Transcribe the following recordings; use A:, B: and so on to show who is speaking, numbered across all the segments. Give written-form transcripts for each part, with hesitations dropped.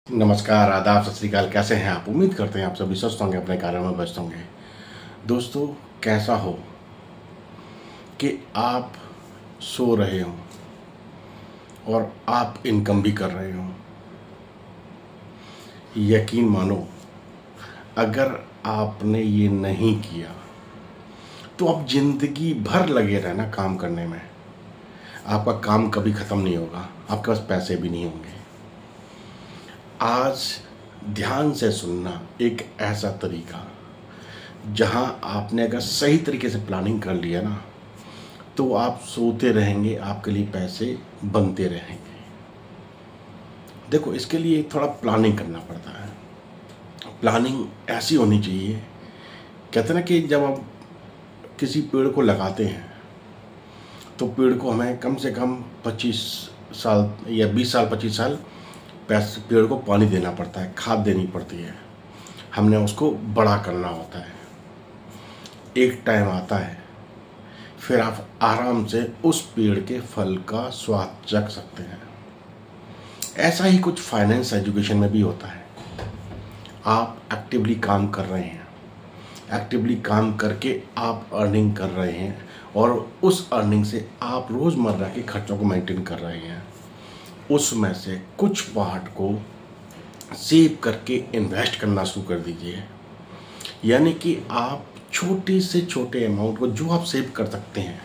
A: नमस्कार, आदाब, सत श्री अकाल। कैसे हैं आप? उम्मीद करते हैं आप सभी स्वस्थ होंगे, अपने कार्यों में व्यस्त होंगे। दोस्तों, कैसा हो कि आप सो रहे हो और आप इनकम भी कर रहे हो। यकीन मानो, अगर आपने ये नहीं किया तो आप जिंदगी भर लगे रहना काम करने में। आपका काम कभी ख़त्म नहीं होगा, आपके पास पैसे भी नहीं होंगे। आज ध्यान से सुनना एक ऐसा तरीका जहां आपने अगर सही तरीके से प्लानिंग कर लिया ना, तो आप सोते रहेंगे, आपके लिए पैसे बनते रहेंगे। देखो, इसके लिए थोड़ा प्लानिंग करना पड़ता है। प्लानिंग ऐसी होनी चाहिए, कहते ना कि जब आप किसी पेड़ को लगाते हैं तो पेड़ को हमें कम से कम 25 साल या 20 साल 25 साल पेड़ को पानी देना पड़ता है, खाद देनी पड़ती है, हमने उसको बड़ा करना होता है। एक टाइम आता है, फिर आप आराम से उस पेड़ के फल का स्वाद चख सकते हैं। ऐसा ही कुछ फाइनेंस एजुकेशन में भी होता है। आप एक्टिवली काम कर रहे हैं, एक्टिवली काम करके आप अर्निंग कर रहे हैं और उस अर्निंग से आप रोज़मर्रा के खर्चों को मेंटेन कर रहे हैं। उसमें से कुछ पार्ट को सेव करके इन्वेस्ट करना शुरू कर दीजिए। यानी कि आप छोटे से छोटे अमाउंट को जो आप सेव कर सकते हैं,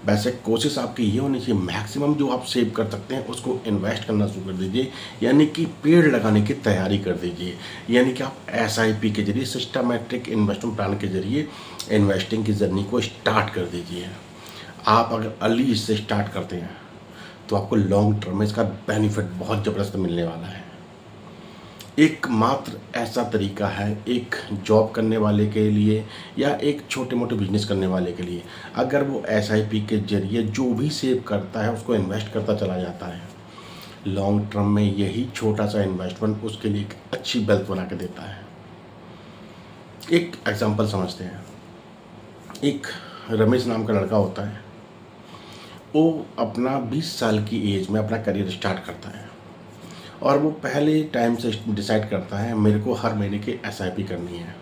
A: वैसे कोशिश आपकी ये होनी चाहिए मैक्सिमम जो आप सेव कर सकते हैं उसको इन्वेस्ट करना शुरू कर दीजिए। यानी कि पेड़ लगाने की तैयारी कर दीजिए। यानी कि आप SIP के जरिए, सिस्टमैटिक इन्वेस्टमेंट प्लान के जरिए इन्वेस्टिंग की जर्नी को स्टार्ट कर दीजिए। आप अगर अर्ली इससे स्टार्ट करते हैं तो आपको लॉन्ग टर्म में इसका बेनिफिट बहुत ज़बरदस्त मिलने वाला है। एकमात्र ऐसा तरीका है एक जॉब करने वाले के लिए या एक छोटे मोटे बिजनेस करने वाले के लिए, अगर वो SIP के जरिए जो भी सेव करता है उसको इन्वेस्ट करता चला जाता है, लॉन्ग टर्म में यही छोटा सा इन्वेस्टमेंट उसके लिए एक अच्छी वेल्थ बना के देता है। एक एग्जांपल समझते हैं। एक रमेश नाम का लड़का होता है, वो अपना 20 साल की एज में अपना करियर स्टार्ट करता है और वो पहले टाइम से डिसाइड करता है मेरे को हर महीने की SIP करनी है,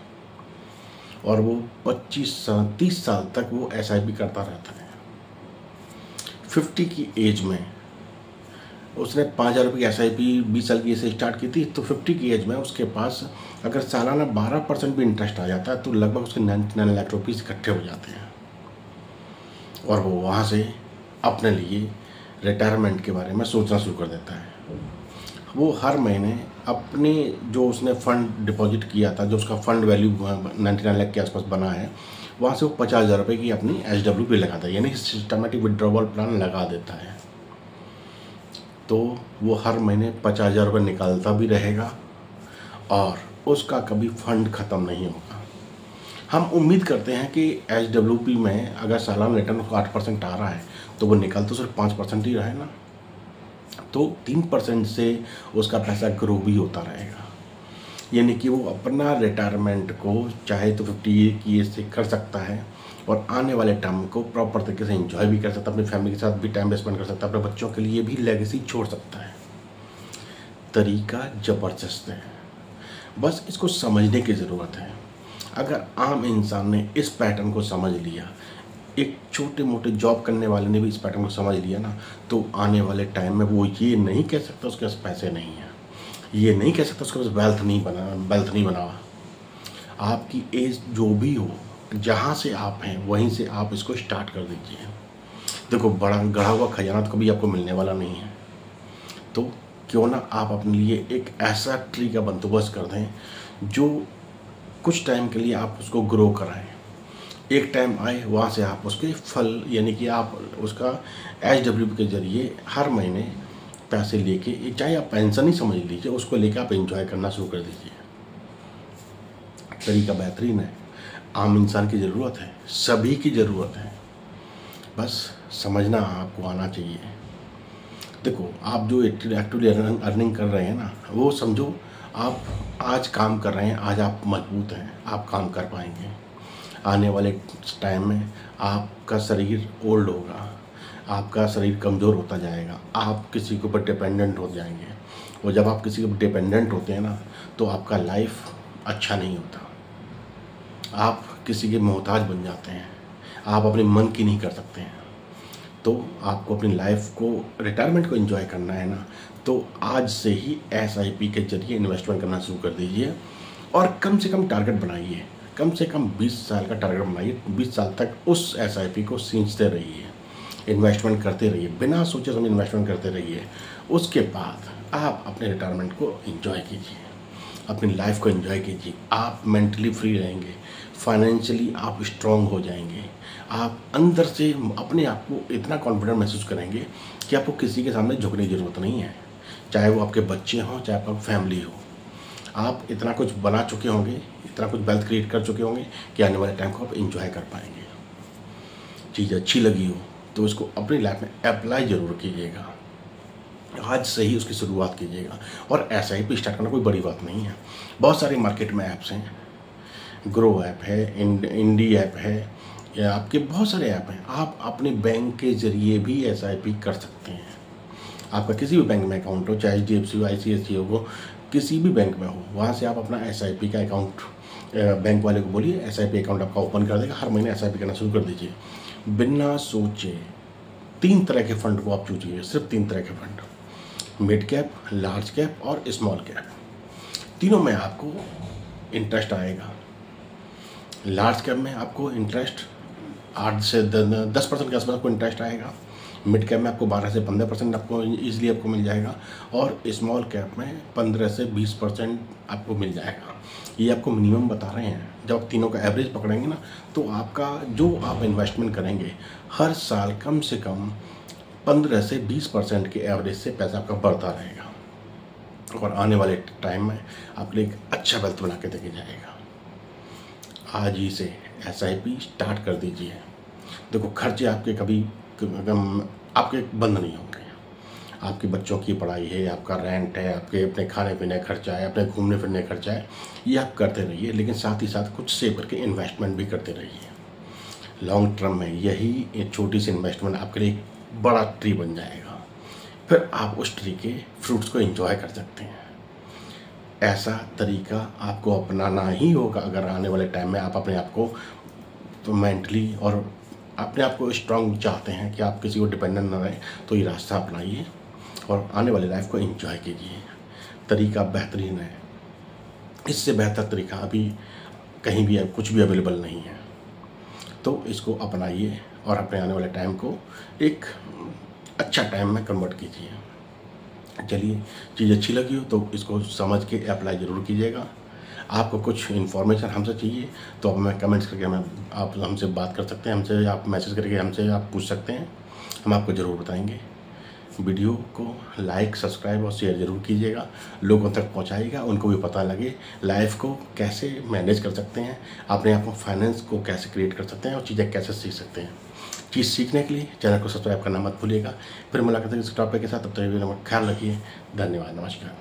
A: और वो 30 साल तक वो SIP करता रहता है। 50 की एज में उसने 5,000 रुपये की SIP 20 साल की एज से स्टार्ट की थी, तो 50 की एज में उसके पास अगर सालाना 12% भी इंटरेस्ट आ जाता है तो लगभग उसके 99 लाख रुपीज़ इकट्ठे हो जाते हैं। और वो वहाँ से अपने लिए रिटायरमेंट के बारे में सोचना शुरू कर देता है। वो हर महीने अपने जो उसने फ़ंड डिपॉजिट किया था, जो उसका फ़ंड वैल्यू 99 लाख के आसपास बना है, वहाँ से वो 50,000 रुपये की अपनी SWP लगाता है, यानी सिस्टमेटिक विड्रॉवल प्लान लगा देता है। तो वो हर महीने 50,000 रुपये निकालता भी रहेगा और उसका कभी फंड ख़त्म नहीं होगा। हम उम्मीद करते हैं कि SWP में अगर सालाना रिटर्न 8% आ रहा है तो वो निकल तो सिर्फ 5% ही रहे ना, तो 3% से उसका पैसा ग्रो भी होता रहेगा। यानी कि वो अपना रिटायरमेंट को चाहे तो 50 की एज से कर सकता है और आने वाले टाइम को प्रॉपर तरीके से एंजॉय भी कर सकता है, अपनी फैमिली के साथ भी टाइम स्पेंड कर सकता है, अपने बच्चों के लिए भी लेगेसी छोड़ सकता है। तरीका ज़बरदस्त है, बस इसको समझने की ज़रूरत है। अगर आम इंसान ने इस पैटर्न को समझ लिया, एक छोटे मोटे जॉब करने वाले ने भी इस पैटर्न को समझ लिया ना, तो आने वाले टाइम में वो ये नहीं कह सकता उसके पास पैसे नहीं हैं, ये नहीं कह सकता उसके पास वेल्थ नहीं बना। आपकी एज जो भी हो, जहाँ से आप हैं वहीं से आप इसको स्टार्ट कर दीजिए। देखो, बड़ा गढ़ा हुआ खजाना तो कभी आपको मिलने वाला नहीं है, तो क्यों ना आप अपने लिए एक ऐसा ट्री का बंदोबस्त कर दें जो कुछ टाइम के लिए आप उसको ग्रो कराएं। एक टाइम आए वहाँ से आप उसके फल, यानी कि आप उसका SWP के जरिए हर महीने पैसे लेके, चाहे आप पेंशन ही समझ लीजिए, उसको लेके आप एंजॉय करना शुरू कर दीजिए। तरीका बेहतरीन है, आम इंसान की ज़रूरत है, सभी की ज़रूरत है, बस समझना आपको आना चाहिए। देखो, आप जो एक्टिवली अर्निंग कर रहे हैं ना, वो समझो आप आज काम कर रहे हैं, आज आप मजबूत हैं, आप काम कर पाएंगे। आने वाले टाइम में आपका शरीर ओल्ड होगा, आपका शरीर कमज़ोर होता जाएगा, आप किसी के ऊपर डिपेंडेंट हो जाएंगे, और जब आप किसी के डिपेंडेंट होते हैं ना, तो आपका लाइफ अच्छा नहीं होता। आप किसी के मोहताज बन जाते हैं, आप अपने मन की नहीं कर सकते हैं। तो आपको अपनी लाइफ को, रिटायरमेंट को एंजॉय करना है ना, तो आज से ही एसआईपी के जरिए इन्वेस्टमेंट करना शुरू कर दीजिए और कम से कम टारगेट बनाइए। कम से कम 20 साल का टारगेट बनाइए। 20 साल तक उस एसआईपी को सींचते रहिए, इन्वेस्टमेंट करते रहिए, बिना सोचे समझे इन्वेस्टमेंट करते रहिए। उसके बाद आप अपने रिटायरमेंट को एंजॉय कीजिए, अपनी लाइफ को एंजॉय कीजिए। आप मेंटली फ्री रहेंगे, फाइनेंशियली आप स्ट्रांग हो जाएंगे। आप अंदर से अपने आप को इतना कॉन्फिडेंट महसूस करेंगे कि आपको किसी के सामने झुकने की ज़रूरत नहीं है, चाहे वो आपके बच्चे हों, चाहे आपका फैमिली हो। आप इतना कुछ बना चुके होंगे, इतना कुछ वेल्थ क्रिएट कर चुके होंगे कि आने वाले टाइम को आप एंजॉय कर पाएंगे। चीज़ अच्छी लगी हो तो इसको अपनी लाइफ में अप्लाई ज़रूर कीजिएगा, आज से ही उसकी शुरुआत कीजिएगा। और एसआईपी स्टार्ट करना कोई बड़ी बात नहीं है। बहुत सारे मार्केट में ऐप्स हैं, ग्रो ऐप है, इंडी ऐप है, या आपके बहुत सारे ऐप हैं। आप अपने बैंक के ज़रिए भी एसआईपी कर सकते हैं। आपका किसी भी बैंक में अकाउंट हो, चाहे HDFC हो, ICICI हो, किसी भी बैंक में हो, वहाँ से आप अपना एसआईपी का अकाउंट बैंक वाले को बोलिए, एसआईपी अकाउंट आपका ओपन कर देगा। हर महीने एसआईपी करना शुरू कर दीजिए, बिना सोचे। 3 तरह के फंड को आप चूजिए, सिर्फ 3 तरह के fund, mid cap, large cap और स्मॉल कैप। तीनों में आपको इंटरेस्ट आएगा। लार्ज कैप में आपको इंटरेस्ट 8 से 10% के आसपास आपको इंटरेस्ट आएगा। मिड कैप में आपको 12 से 15% आपको ईजिली आपको मिल जाएगा। और स्मॉल कैप में 15 से 20% आपको मिल जाएगा। ये आपको मिनिमम बता रहे हैं। जब आप तीनों का एवरेज पकड़ेंगे ना, तो आपका जो आप इन्वेस्टमेंट करेंगे हर साल कम से कम 15 से 20% के एवरेज से पैसा आपका बढ़ता रहेगा और आने वाले टाइम में आपके लिए एक अच्छा वेल्थ बना के देके जाएगा। आज ही से एसआईपी स्टार्ट कर दीजिए। देखो, खर्चे आपके कभी आपके बंद नहीं होंगे। आपके बच्चों की पढ़ाई है, आपका रेंट है, आपके अपने खाने पीने खर्चा है, अपने घूमने फिरने खर्चा है, ये आप करते रहिए। लेकिन साथ ही साथ कुछ सेव करके इन्वेस्टमेंट भी करते रहिए। लॉन्ग टर्म में यही एक छोटी सी इन्वेस्टमेंट आपके लिए एक बड़ा ट्री बन जाएगा। फिर आप उस ट्री के फ्रूट्स को एंजॉय कर सकते हैं। ऐसा तरीका आपको अपनाना ही होगा अगर आने वाले टाइम में आप अपने आप को तो मेंटली और अपने आप को स्ट्रांग चाहते हैं कि आप किसी को डिपेंडेंट ना रहें। तो ये रास्ता अपनाइए और आने वाली लाइफ को एंजॉय कीजिए। तरीका बेहतरीन है, इससे बेहतर तरीका अभी कहीं भी कुछ भी अवेलेबल नहीं है। तो इसको अपनाइए और अपने आने वाले टाइम को एक अच्छा टाइम में कन्वर्ट कीजिए। चलिए, चीज़ अच्छी लगी हो तो इसको समझ के अप्लाई ज़रूर कीजिएगा। आपको कुछ इन्फॉर्मेशन हमसे चाहिए तो आप हमें कमेंट्स करके आप हमसे बात कर सकते हैं, हमसे आप मैसेज करके हमसे आप पूछ सकते हैं, हम आपको ज़रूर बताएंगे। वीडियो को लाइक, सब्सक्राइब और शेयर ज़रूर कीजिएगा, लोगों तक पहुंचाइएगा, उनको भी पता लगे लाइफ को कैसे मैनेज कर सकते हैं, अपने आप को फाइनेंस को कैसे क्रिएट कर सकते हैं और चीज़ें कैसे सीख सकते हैं। चीज़ सीखने के लिए चैनल को सब्सक्राइब करना मत भूलिएगा। फिर मुलाकात है इस टॉपिक के साथ, तब तक ख्याल रखिए। धन्यवाद, नमस्कार।